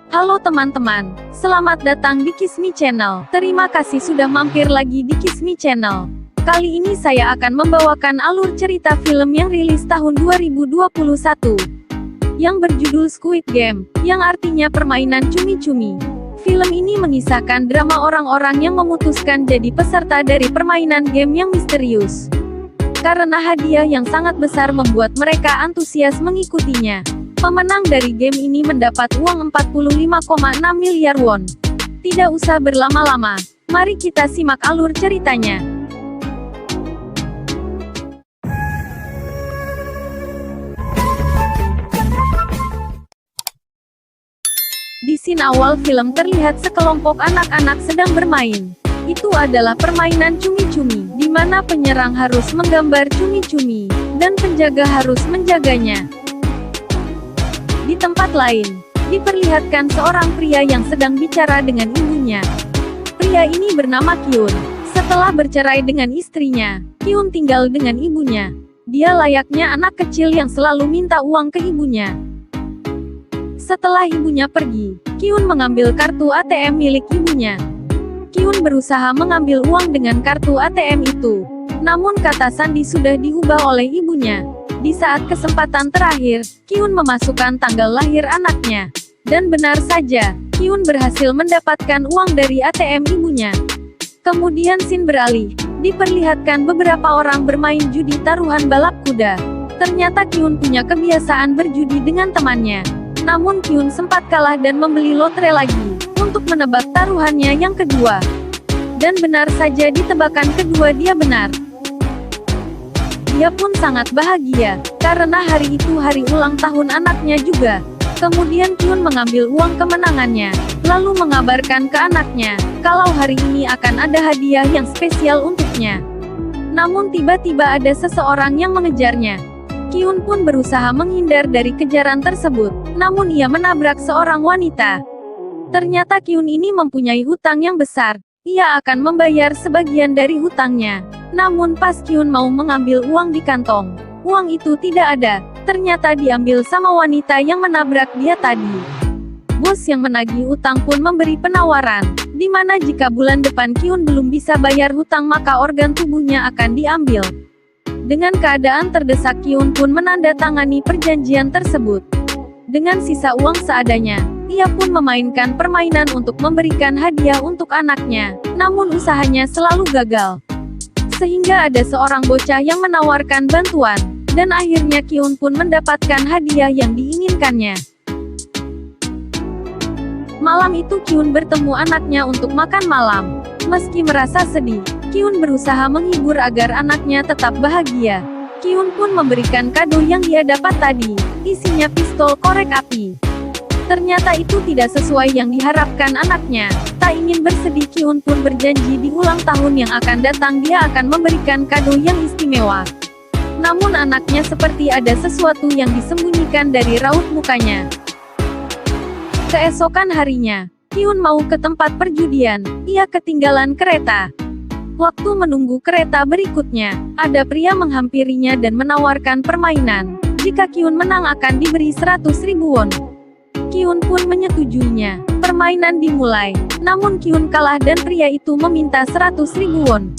Halo teman-teman, selamat datang di Kismi Channel. Terima kasih sudah mampir lagi di Kismi Channel. Kali ini saya akan membawakan alur cerita film yang rilis tahun 2021. Yang berjudul Squid Game, yang artinya permainan cumi-cumi. Film ini mengisahkan drama orang-orang yang memutuskan jadi peserta dari permainan game yang misterius. Karena hadiah yang sangat besar membuat mereka antusias mengikutinya. Pemenang dari game ini mendapat uang 45,6 miliar won. Tidak usah berlama-lama, mari kita simak alur ceritanya. Di scene awal film terlihat sekelompok anak-anak sedang bermain. Itu adalah permainan cumi-cumi, di mana penyerang harus menggambar cumi-cumi, dan penjaga harus menjaganya. Di tempat lain, diperlihatkan seorang pria yang sedang bicara dengan ibunya. Pria ini bernama Kyun. Setelah bercerai dengan istrinya, Kyun tinggal dengan ibunya. Dia layaknya anak kecil yang selalu minta uang ke ibunya. Setelah ibunya pergi, Kyun mengambil kartu ATM milik ibunya. Kyun berusaha mengambil uang dengan kartu ATM itu. Namun kata sandi sudah diubah oleh ibunya. Di saat kesempatan terakhir, Kyun memasukkan tanggal lahir anaknya. Dan benar saja, Kyun berhasil mendapatkan uang dari ATM ibunya. Kemudian scene beralih, diperlihatkan beberapa orang bermain judi taruhan balap kuda. Ternyata Kyun punya kebiasaan berjudi dengan temannya. Namun Kyun sempat kalah dan membeli lotre lagi, untuk menebak taruhannya yang kedua. Dan benar saja di tebakan kedua dia benar. Dia pun sangat bahagia, karena hari itu hari ulang tahun anaknya juga. Kemudian Kyun mengambil uang kemenangannya, lalu mengabarkan ke anaknya, kalau hari ini akan ada hadiah yang spesial untuknya. Namun tiba-tiba ada seseorang yang mengejarnya. Kyun pun berusaha menghindar dari kejaran tersebut, namun ia menabrak seorang wanita. Ternyata Kyun ini mempunyai hutang yang besar. Ia akan membayar sebagian dari hutangnya. Namun pas Kyun mau mengambil uang di kantong, uang itu tidak ada. Ternyata diambil sama wanita yang menabrak dia tadi. Bos yang menagih hutang pun memberi penawaran, di mana jika bulan depan Kyun belum bisa bayar hutang maka organ tubuhnya akan diambil. Dengan keadaan terdesak Kyun pun menandatangani perjanjian tersebut. Dengan sisa uang seadanya, ia pun memainkan permainan untuk memberikan hadiah untuk anaknya, namun usahanya selalu gagal. Sehingga ada seorang bocah yang menawarkan bantuan, dan akhirnya Kyun pun mendapatkan hadiah yang diinginkannya. Malam itu Kyun bertemu anaknya untuk makan malam. Meski merasa sedih, Kyun berusaha menghibur agar anaknya tetap bahagia. Kyun pun memberikan kado yang dia dapat tadi, isinya pistol korek api. Ternyata itu tidak sesuai yang diharapkan anaknya. Tak ingin bersedih, Kyun pun berjanji di ulang tahun yang akan datang dia akan memberikan kado yang istimewa. Namun anaknya seperti ada sesuatu yang disembunyikan dari raut mukanya. Keesokan harinya, Kyun mau ke tempat perjudian. Ia ketinggalan kereta. Waktu menunggu kereta berikutnya, ada pria menghampirinya dan menawarkan permainan. Jika Kyun menang akan diberi 100.000 won. Kyun pun menyetujuinya. Permainan dimulai. Namun Kyun kalah dan pria itu meminta 100.000 won.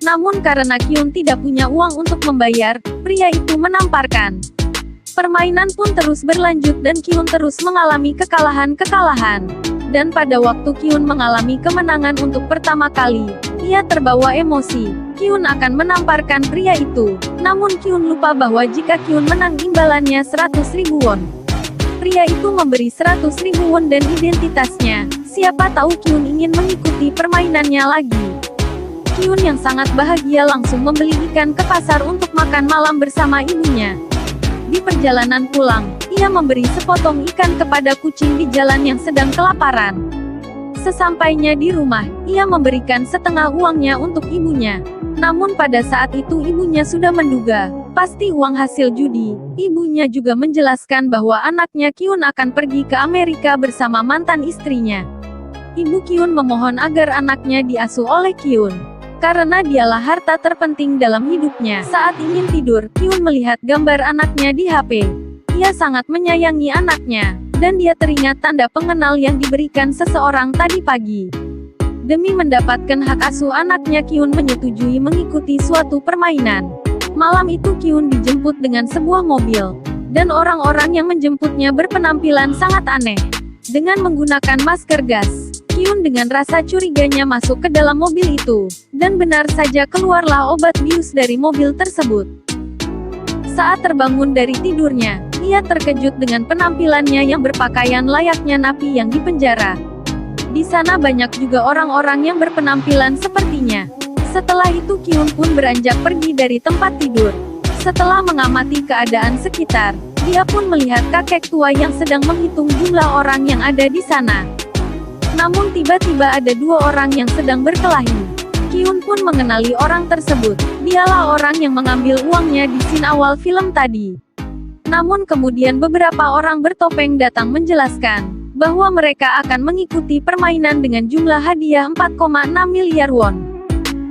Namun karena Kyun tidak punya uang untuk membayar, pria itu menamparkan. Permainan pun terus berlanjut dan Kyun terus mengalami kekalahan-kekalahan. Dan pada waktu Kyun mengalami kemenangan untuk pertama kali, ia terbawa emosi. Kyun akan menamparkan pria itu. Namun Kyun lupa bahwa jika Kyun menang imbalannya 100.000 won. Pria itu memberi 100.000 won dan identitasnya. Siapa tahu Kyun ingin mengikuti permainannya lagi. Kyun yang sangat bahagia langsung membeli ikan ke pasar untuk makan malam bersama ibunya. Di perjalanan pulang, ia memberi sepotong ikan kepada kucing di jalan yang sedang kelaparan. Sesampainya di rumah, ia memberikan setengah uangnya untuk ibunya. Namun pada saat itu ibunya sudah menduga, pasti uang hasil judi. Ibunya juga menjelaskan bahwa anaknya Kyun akan pergi ke Amerika bersama mantan istrinya. Ibu Kyun memohon agar anaknya diasuh oleh Kyun. karena dialah harta terpenting dalam hidupnya. Saat ingin tidur, Kyun melihat gambar anaknya di HP. Ia sangat menyayangi anaknya, dan dia teringat tanda pengenal yang diberikan seseorang tadi pagi. Demi mendapatkan hak asuh anaknya, Kyun menyetujui mengikuti suatu permainan. Malam itu Kyun dijemput dengan sebuah mobil, dan orang-orang yang menjemputnya berpenampilan sangat aneh. Dengan menggunakan masker gas, Kyun dengan rasa curiganya masuk ke dalam mobil itu, dan benar saja keluarlah obat bius dari mobil tersebut. Saat terbangun dari tidurnya, ia terkejut dengan penampilannya yang berpakaian layaknya napi yang dipenjara. Di sana banyak juga orang-orang yang berpenampilan sepertinya. Setelah itu Kyun pun beranjak pergi dari tempat tidur. Setelah mengamati keadaan sekitar, dia pun melihat kakek tua yang sedang menghitung jumlah orang yang ada di sana. Namun tiba-tiba ada dua orang yang sedang berkelahi. Kyun pun mengenali orang tersebut. Dialah orang yang mengambil uangnya di scene awal film tadi. Namun kemudian beberapa orang bertopeng datang menjelaskan bahwa mereka akan mengikuti permainan dengan jumlah hadiah 4,6 miliar won.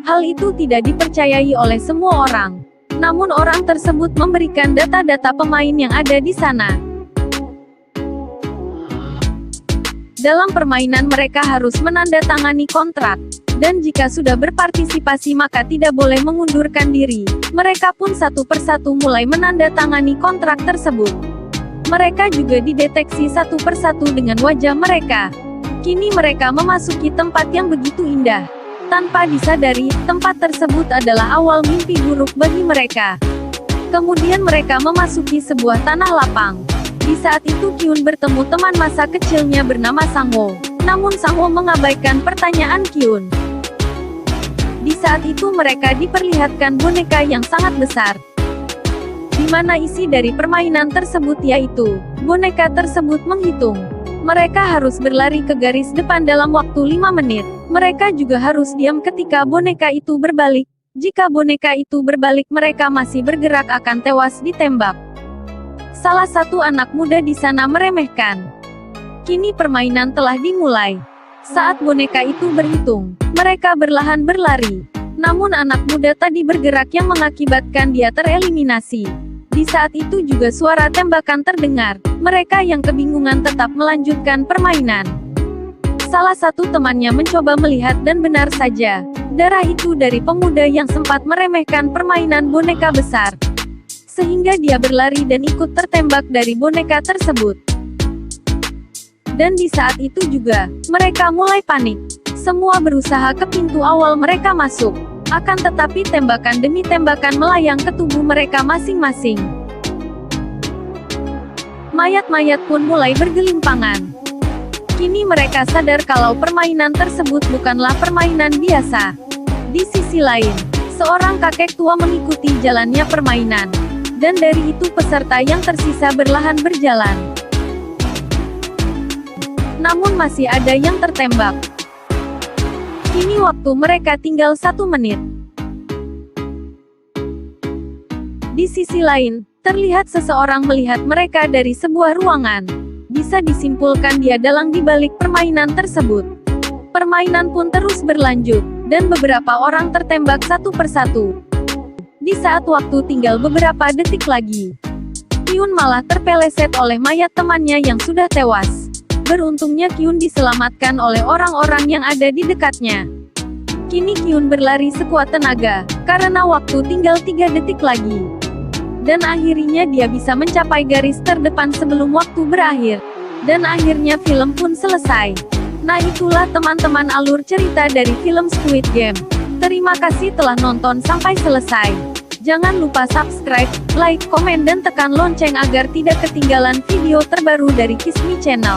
Hal itu tidak dipercayai oleh semua orang. Namun orang tersebut memberikan data-data pemain yang ada di sana. Dalam permainan mereka harus menandatangani kontrak, dan jika sudah berpartisipasi maka tidak boleh mengundurkan diri. Mereka pun satu persatu mulai menandatangani kontrak tersebut. Mereka juga dideteksi satu persatu dengan wajah mereka. Kini mereka memasuki tempat yang begitu indah. Tanpa disadari, tempat tersebut adalah awal mimpi buruk bagi mereka. Kemudian mereka memasuki sebuah tanah lapang. Di saat itu Kyun bertemu teman masa kecilnya bernama Sang-ho. Namun Sang-ho mengabaikan pertanyaan Kyun. Di saat itu mereka diperlihatkan boneka yang sangat besar. Di mana isi dari permainan tersebut yaitu, boneka tersebut menghitung. Mereka harus berlari ke garis depan dalam waktu 5 menit. Mereka juga harus diam ketika boneka itu berbalik. Jika boneka itu berbalik mereka masih bergerak akan tewas ditembak. Salah satu anak muda di sana meremehkan. Kini permainan telah dimulai. Saat boneka itu berhitung, mereka berlahan berlari. Namun anak muda tadi bergerak yang mengakibatkan dia tereliminasi. Di saat itu juga suara tembakan terdengar. Mereka yang kebingungan tetap melanjutkan permainan. Salah satu temannya mencoba melihat dan benar saja, darah itu dari pemuda yang sempat meremehkan permainan boneka besar. Sehingga dia berlari dan ikut tertembak dari boneka tersebut. Dan di saat itu juga, mereka mulai panik. Semua berusaha ke pintu awal mereka masuk. Akan tetapi tembakan demi tembakan melayang ke tubuh mereka masing-masing. Mayat-mayat pun mulai bergelimpangan. Kini mereka sadar kalau permainan tersebut bukanlah permainan biasa. Di sisi lain, seorang kakek tua mengikuti jalannya permainan. Dan dari itu peserta yang tersisa berlahan berjalan. Namun masih ada yang tertembak. Kini waktu mereka tinggal 1 menit. Di sisi lain, terlihat seseorang melihat mereka dari sebuah ruangan. Bisa disimpulkan dia dalang di balik permainan tersebut. Permainan pun terus berlanjut, dan beberapa orang tertembak satu persatu. Di saat waktu tinggal beberapa detik lagi, Kyun malah terpeleset oleh mayat temannya yang sudah tewas. Beruntungnya Kyun diselamatkan oleh orang-orang yang ada di dekatnya. Kini Kyun berlari sekuat tenaga, karena waktu tinggal 3 detik lagi. Dan akhirnya dia bisa mencapai garis terdepan sebelum waktu berakhir. Dan akhirnya film pun selesai. Nah itulah teman-teman alur cerita dari film Squid Game. Terima kasih telah nonton sampai selesai. Jangan lupa subscribe, like, komen dan tekan lonceng agar tidak ketinggalan video terbaru dari Kismi Channel.